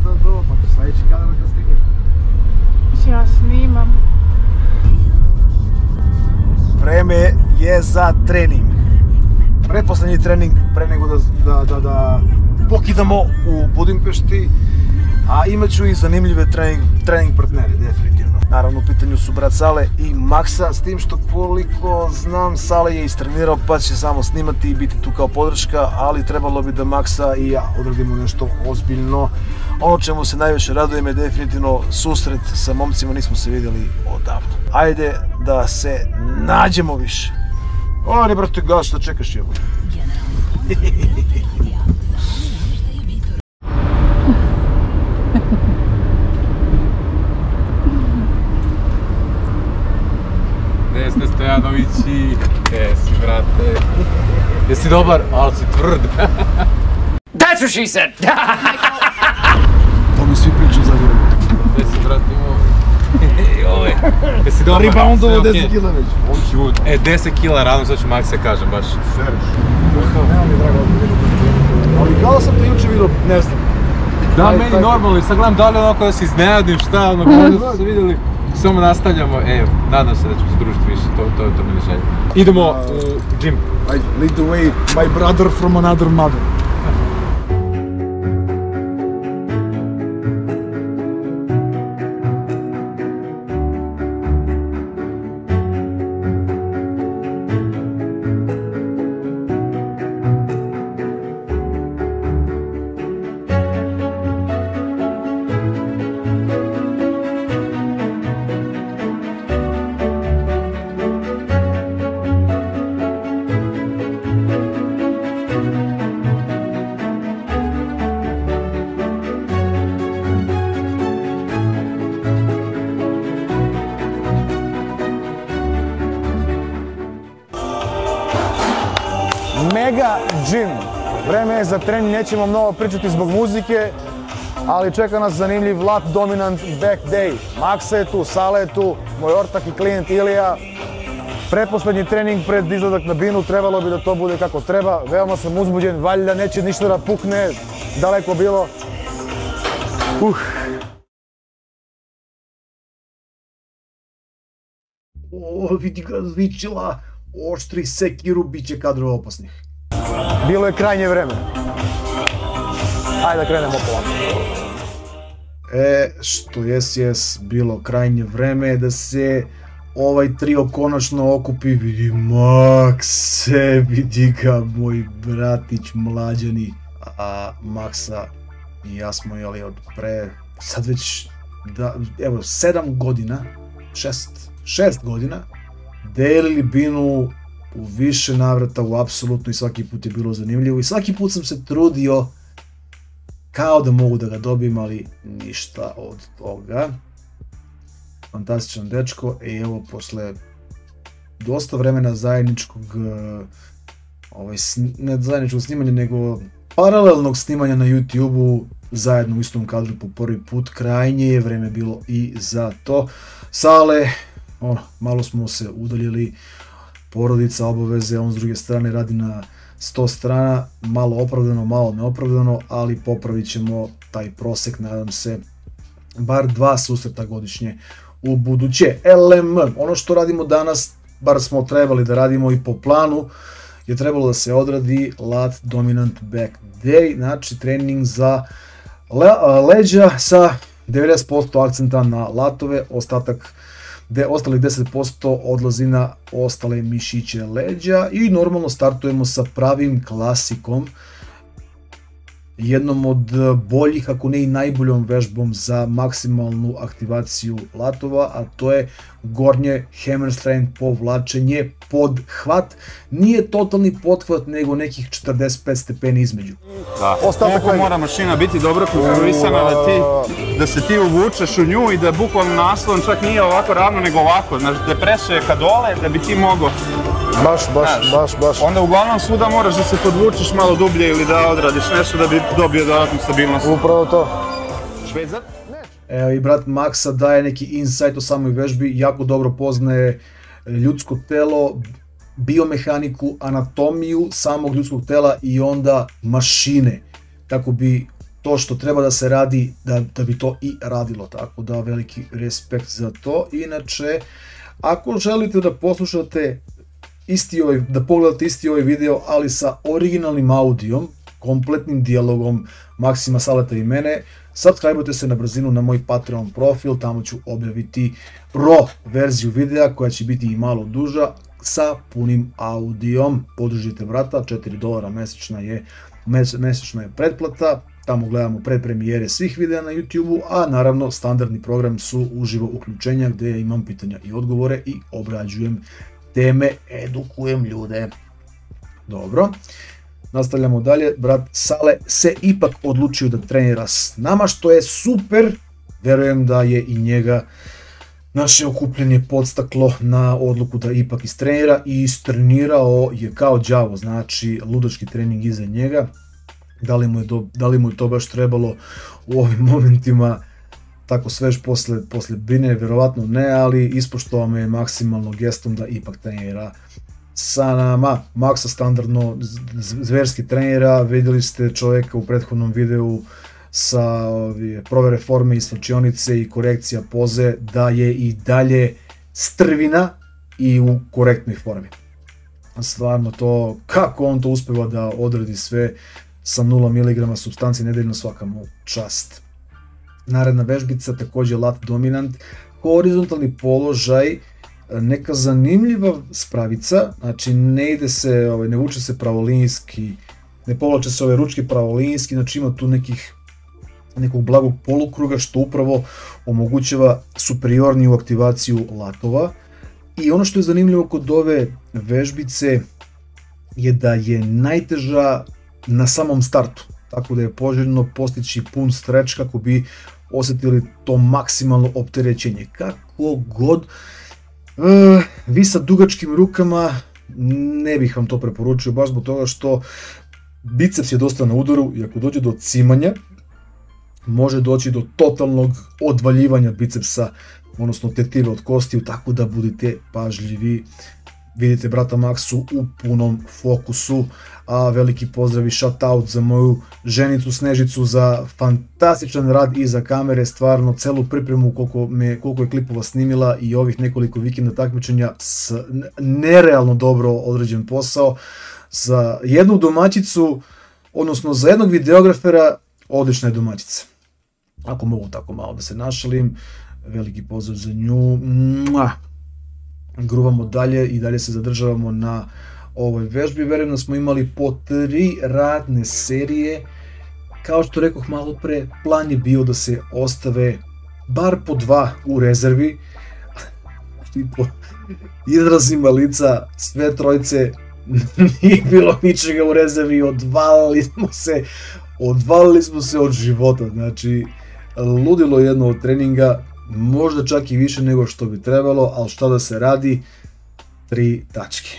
to, pa to sljedeći kadar kad stigne. Ja snimam. Vreme je za trening. Pretposlednji trening pre nego da pokidamo u Budimpešti, a imaću i zanimljive trening partnere, definitivno. Naravno u pitanju su brat Sale i Maksa, s tim što koliko znam Sale je istrenirao pa će samo snimati i biti tu kao podrška, ali trebalo bi da Maksa i ja odradimo nešto ozbiljno. Ono čemu se najviše radujem je definitivno susret sa momcima, nismo se vidjeli odavno. Ajde da se nađemo više. Oni brate gas, šta čekaš jebo? Gde ste Stojanovići? Gde si, brate? Jesi dobar, ali si tvrd. That's what she said! To mi svi pričaju za ljubom. Gde si, brate, imao? Jesi dobar? Reboundovo 10 kila već. 10 kila, radno sad ću Maksa kažem baš. Seriš. Nema mi drago da vidim. Ali kao sam te juče vidio, ne znam. Da, meni normalno i sad gledam da li onako da se iznenadim šta, ono kada smo se vidjeli. Samo nastavljamo, nadam se da ćemo se družiti više, to je to meni želje. Idemo u gym. Lead the way, my brother from another mother. Mega Gym. Vreme je za trening, nećemo mnogo pričati zbog muzike, ali čeka nas zanimljiv Lat Dominant Back Day. Maksa je tu, Sala je tu, moj ortak i klijent Ilija. Pretposlednji trening pred izladak na binu, trebalo bi da to bude kako treba. Veoma sam uzbuđen, valjda neće ništa da pukne, daleko bilo. O, vidi ga zvičila, oštri sekiru, bit će kadrova opasnih. Bilo je krajnje vreme. Ajde da krenemo polako. Što jes, bilo krajnje vreme da se ovaj trio konačno okupi. Vidi Makse, vidi ga moj bratić mlađani. A Maksa i ja smo jeli od pre, sad već, evo 7 godina, 6 godina, delili binu u više navrata, u apsolutno, i svaki put je bilo zanimljivo i svaki put sam se trudio kao da mogu da ga dobijem, ali ništa od toga. Fantastičan dečko, i evo posle dosta vremena zajedničkog, ne zajedničkog snimanja, nego paralelnog snimanja na YouTube-u, zajedno u istom kadru po prvi put, krajnje je vreme bilo i za to. Sale, malo smo se udaljili, porodica, obaveze, on s druge strane radi na 100 strana, malo opravdano, malo neopravdano, ali popravit ćemo taj prosek, nadam se, bar 2 susreta godišnje u buduće. LM, ono što radimo danas, bar smo trebali da radimo i po planu, je trebalo da se odradi Lat Dominant Back Day, znači trening za leđa sa 90% akcenta na latove, ostalih 10% odlazi na ostale mišiće leđa i normalno startujemo sa pravim klasikom, jednom od boljih, ako ne i najboljom vežbom za maksimalnu aktivaciju latova, a to je gornje hamstring povlačenje, podhvat. Nije totalni podhvat, nego nekih 45 stepeni između. Koliko mora mašina biti dobro konstruisana da se ti uvučeš u nju i da bukvalno naslon čak nije ovako ravno nego ovako, znači da presuje ka dole da bi ti mogao. Baš. Onda uglavnom svuda moraš da se podvučeš malo dublje ili da odradiš nešto da bi dobio dodatnu stabilnost. Upravo to. Švecar? Evo i brat Maksa daje neki insight o samoj vežbi, jako dobro poznaje ljudsko telo, biomehaniku, anatomiju samog ljudskog tela i onda mašine, kako bi to što treba da se radi, da bi to i radilo, tako da veliki respekt za to. Inače, ako želite da poslušate da pogledate isti ovaj video, ali sa originalnim audijom, kompletnim dijalogom Maksima, Saleta i mene, subscribeujte se na brzinu na moj Patreon profil, tamo ću objaviti RAW verziju videa koja će biti i malo duža sa punim audijom. Podržite brata, $4 mesečna je pretplata, tamo gledamo predpremijere svih videa na YouTube-u, a naravno standardni program su uživo uključenja gdje ja imam pitanja i odgovore i obrađujem teme, edukujem ljude. Dobro, nastavljamo dalje. Brat Sale se ipak odlučio da trenira s nama, što je super. Verujem da je i njega naše okupljanje podstaklo na odluku da ipak istrenira, i istrenirao je kao đavo, znači ludački trening iza njega. Da li mu je to baš trebalo u ovim momentima, tako svež posle bine, verovatno ne, ali ispoštovao me je maksimalno gestom da ipak trenira sa nama. Maksa standardno zverski trenira, vidjeli ste čovjeka u prethodnom videu sa provere forme i slačionice i korekcija poze, da je i dalje strvina i u korektnoj formi. Stvarno to, kako on to uspeva da odradi sve sa 0 mg supstancije nedeljno, svaka mu čast. Naredna vežbica, također lat dominant, horizontalni položaj, neka zanimljiva spravica, znači ne vuče se pravolinijski, ne povlače se ove ručke pravolinijski, znači ima tu nekog blagog polukruga što upravo omogućava superiorniju aktivaciju latova. I ono što je zanimljivo kod ove vežbice je da je najteža na samom startu, tako da je poželjno postići pun streč kako bi osjetili to maksimalno opterećenje. Kako god, vi sa dugačkim rukama ne bih vam to preporučio, baš zbog toga što biceps je dosta na udaru i ako dođe do cimanja može doći do totalnog odvaljivanja bicepsa, odnosno tetive od kostiju, tako da budite pažljivi. Vidite brata Maksu u punom fokusu, a veliki pozdrav i shoutout za moju ženicu Snežicu za fantastičan rad iza kamere, stvarno celu pripremu koliko je klipova snimila i ovih nekoliko vikenda takmičenja, nerealno dobro određen posao. Za jednu domaćicu, odnosno za jednog videografera, odlična je domaćica. Ako mogu tako malo da se našalim, veliki pozdrav za nju. Gruvamo dalje i dalje se zadržavamo na ovoj vežbi. Verujem da smo imali po 3 radne serije. Kao što rekoh malo pre, plan je bio da se ostave bar po 2 u rezervi. I po izrazima lica sve trojice nije bilo ničega u rezervi, odvalili smo se od života. Znači, ludilo jedno od treninga, možda čak i više nego što bi trebalo, ali šta da se radi, 3 tačke.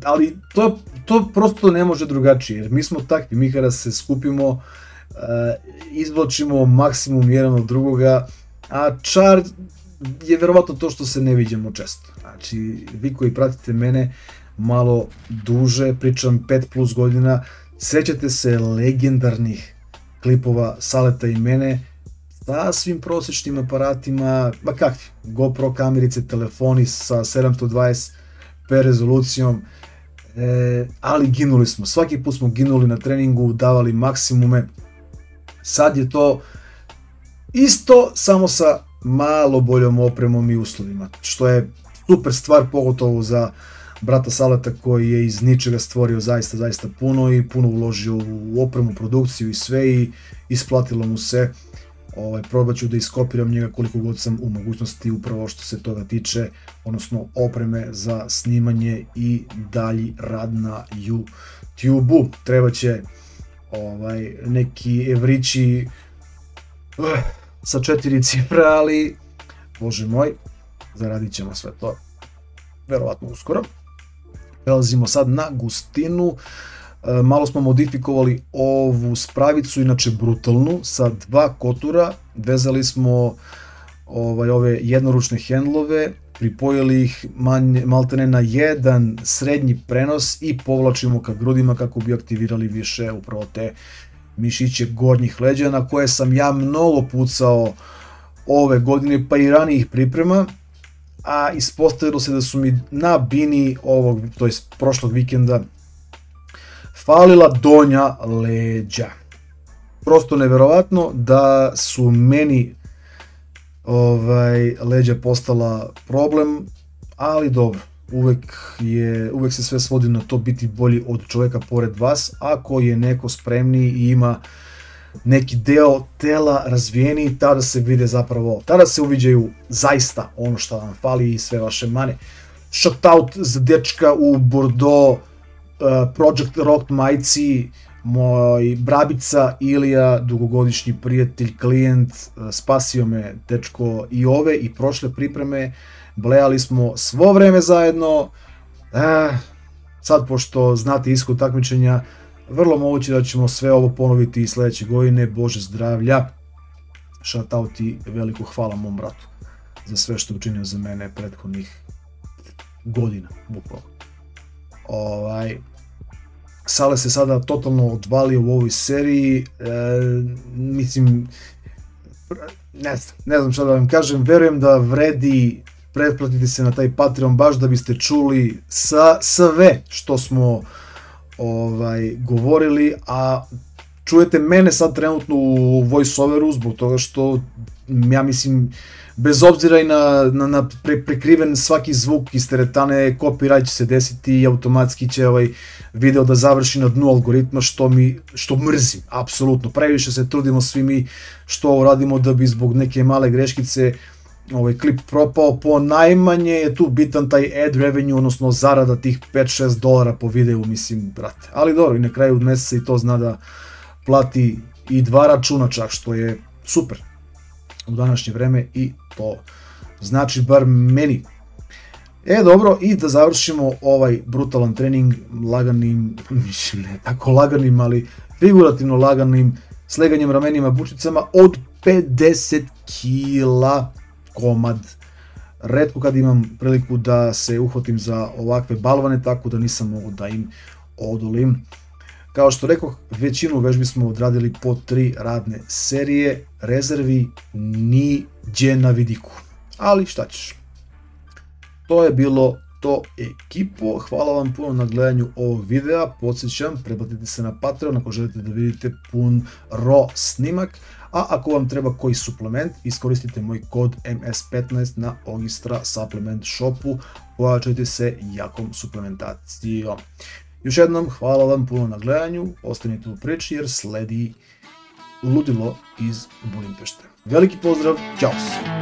Ali to prosto ne može drugačije, jer mi smo takvi, mi kada se skupimo, izvlačimo maksimum jedan od drugoga, a čar je verovatno to što se ne viđamo često. Znači, vi koji pratite mene malo duže, pričam 5+ godina, sećate se legendarnih klipova Saleta i mene, sa svim prosječnim aparatima, ma kakvi, GoPro kamerice, telefoni sa 720p rezolucijom, ali ginuli smo, svaki put smo ginuli na treningu, davali maksimume. Sad je to isto, samo sa malo boljom opremom i uslovima, što je super stvar, pogotovo za brata Saleta koji je iz ničega stvorio zaista puno i puno uložio u opremu, produkciju i sve, i isplatilo mu se. Probat ću da iskopiram njega koliko god sam u mogućnosti upravo što se toga tiče, odnosno opreme za snimanje i dalji rad na YouTube-u. Treba će neki evrići sa 4 cifre, ali bože moj, zaradit ćemo sve to verovatno uskoro. Prelazimo sad na gustinu. Malo smo modifikovali ovu spravicu, inače brutalnu, sa 2 kotura. Vezali smo ove jednoručne hendlove, pripojili ih maltene na jedan srednji prenos i povlačimo ka grudima kako bi aktivirali više upravo te mišiće gornjih leđa na koje sam ja mnogo pucao ove godine pa i ranijih priprema, a ispostavilo se da su mi na bini ovog, to jest prošlog vikenda, falila donja leđa. Prosto neverovatno da su meni leđa postala problem, ali dobro, uvek se sve svodi na to biti bolji od čovjeka pored vas. Ako je neko spremniji i ima neki deo tela razvijeniji, tada se vide zapravo, tada se uviđaju zaista ono što vam fali i sve vaše mane. Shoutout za dečka u Bordeaux Project Rock majici, moj Brabica Ilija, dugogodišnji prijatelj, klijent, spasio me dečko i ove i prošle pripreme, blejali smo svo vreme zajedno, sad pošto znate ishod takmičenja, vrlo moguće da ćemo sve ovo ponoviti i sledeće godine, Bože zdravlja, shoutout i veliko hvala mom bratu za sve što je učinio za mene prethodnih godina, bukvalno. Sale se sada totalno odvalio u ovoj seriji, mislim, ne znam šta da vam kažem, verujem da vredi pretplatiti se na taj Patreon baš da biste čuli sve što smo govorili, a čujete mene sad trenutno u voiceoveru zbog toga što ja mislim, bez obzira i na prekriven svaki zvuk iz teretane, copyright će se desiti i automatski će video da završi na dnu algoritma, što mrzim, apsolutno. Previše se trudimo svi mi što ovo radimo da bi zbog neke male greškice klip propao. Po najmanje je tu bitan taj ad revenue, odnosno zarada tih 5-6 dolara po videu, mislim, brate. Ali dobro, i na kraju meseca i to zna da plati i 2 računa čak, što je super u današnje vreme i to znači bar meni. Dobro, i da završimo ovaj brutalan trening laganim, mislim ne tako laganim, ali figurativno laganim sleganjem ramenima bučicama od 50 kila komad. Retko kad imam priliku da se uhvatim za ovakve balvane, tako da nisam mogu da im odolim. Kao što rekao, većinu vežbi smo odradili po 3 radne serije, rezervi niđe na vidiku, ali šta ćeš. To je bilo to, ekipo, hvala vam puno na gledanju ovog videa, podsjećam, pretplatite se na Patreon ako želite da vidite pun raw snimak, a ako vam treba koji suplement, iskoristite moj kod MS15 na Ogistra Supplement Shopu, pojačajte se jakom suplementacijom. Još jednom, hvala vam puno na gledanju, ostanite u priči jer sledi ludilo iz Budimpešte. Veliki pozdrav, ćao!